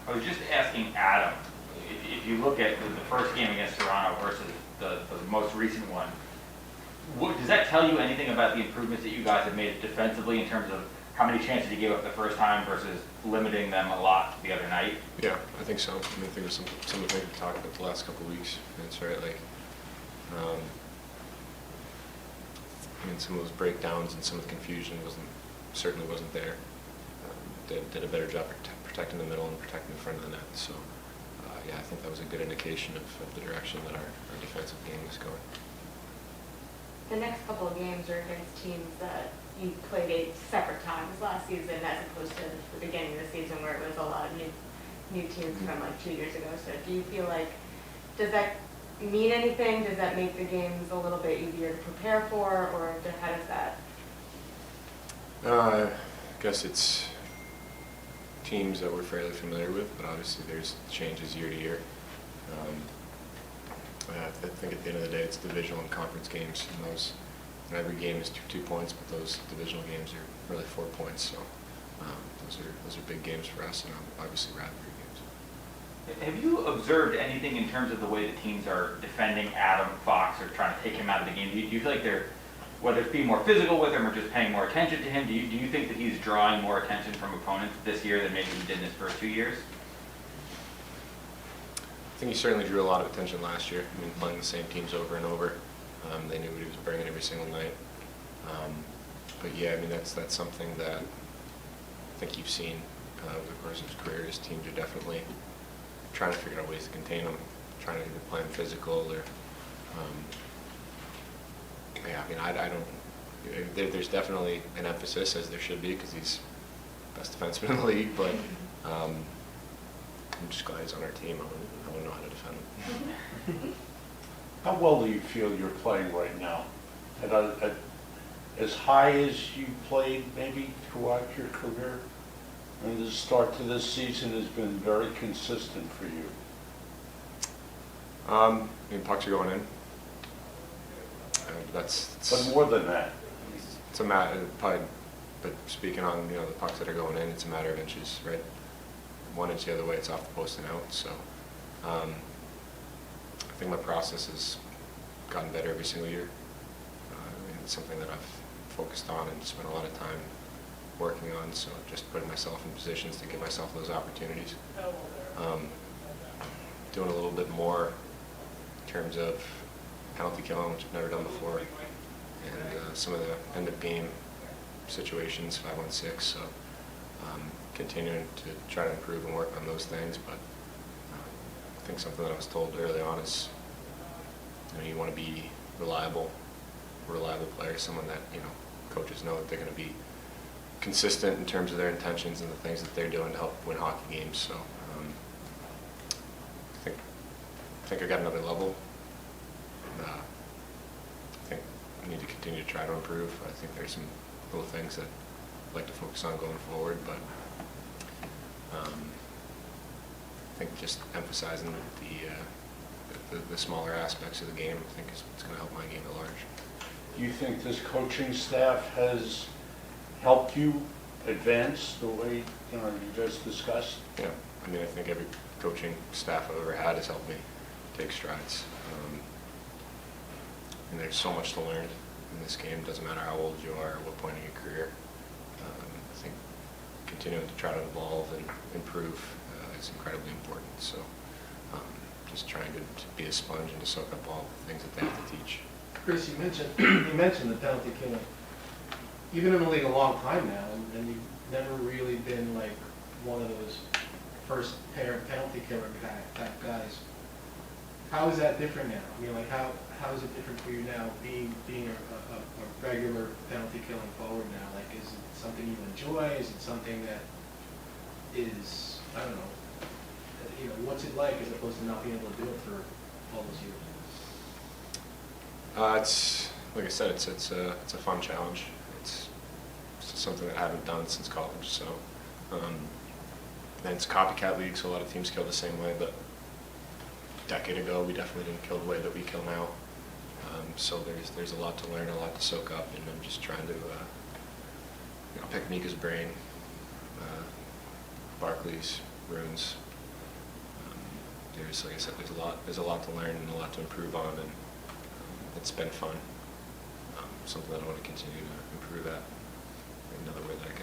I was just asking Adam, if you look at the first game against Toronto versus the most recent one, does that tell you anything about the improvements that you guys have made defensively in terms of how many chances you gave up the first time versus limiting them a lot the other night? Yeah, I think so. I mean, I think there's some of the things we've talked about the last couple of weeks. That's right. Like, I mean, some of those breakdowns and some of the confusion certainly wasn't there. Did a better job protecting the middle and protecting the front of the net. So, yeah, I think that was a good indication of the direction that our defensive game is going. The next couple of games are against teams that you played at separate times last season as opposed to the beginning of the season where it was a lot of new teams from like 2 years ago. So do you feel like, does that mean anything? Does that make the games a little bit easier to prepare for, or how does that? I guess it's teams that we're fairly familiar with, but obviously there's changes year to year. I think at the end of the day, it's divisional and conference games, and every game is 2 points, but those divisional games are really 4 points. So those are big games for us, and obviously rivalry games. Have you observed anything in terms of the way the teams are defending Adam Fox or trying to take him out of the game? Do you feel like they're, whether it's being more physical with him or just paying more attention to him, do you think that he's drawing more attention from opponents this year than maybe he did in his first 2 years? I think he certainly drew a lot of attention last year. I mean, playing the same teams over and over. They knew what he was bringing every single night. But yeah, I mean, that's something that I think you've seen over the course of his career. His teams are definitely trying to figure out ways to contain him, trying to either play him physical or, yeah, I mean, I don't, there's definitely an emphasis, as there should be, because he's best defenseman in the league, but I'm just glad he's on our team. I wouldn't know how to defend him. How well do you feel you're playing right now? At as high as you played maybe throughout your career? I mean, the start to this season has been very consistent for you. I mean, pucks are going in. But more than that. It's a matter, probably, but speaking on, the pucks that are going in, it's a matter of inches, right? 1 inch the other way, it's off the post and out. So I think my process has gotten better every single year. And it's something that I've focused on and spent a lot of time working on. So just putting myself in positions to give myself those opportunities. Doing a little bit more in terms of penalty killing, which I've never done before, and some of the end of game situations, 5-on-6. So continuing to try to improve and work on those things. But I think something that I was told early on is, you want to be a reliable player, someone that coaches know that they're going to be consistent in terms of their intentions and the things that they're doing to help win hockey games. So I think I got another level. I think I need to continue to try to improve. I think there's some little things that I'd like to focus on going forward, but I think just emphasizing the smaller aspects of the game, I think it's going to help my game at large. Do you think this coaching staff has helped you advance the way you just discussed? Yeah, I mean, I think every coaching staff I've ever had has helped me take strides. And there's so much to learn in this game. It doesn't matter how old you are or what point in your career. I think continuing to try to evolve and improve is incredibly important. So just trying to be a sponge and to soak up all the things that they have to teach. Chris, you mentioned the penalty killing. You've been in the league a long time now, and you've never really been like one of those first pair penalty killer type guys. How is that different now? I mean, like how is it different for you now, being a regular penalty killing forward now? Like, is it something you enjoy? Is it something that is, I don't know, what's it like as opposed to not being able to do it for all those years? It's like I said, it's a fun challenge. It's something that I haven't done since college. So, and it's a copycat league, so a lot of teams kill the same way. But a decade ago, we definitely didn't kill the way that we kill now. So there's a lot to learn, a lot to soak up, and I'm just trying to pick Mika's brain, Barkley's, Rune's, there's, like I said, there's a lot to learn and a lot to improve on, and it's been fun. Something that I want to continue to improve at. Another way that I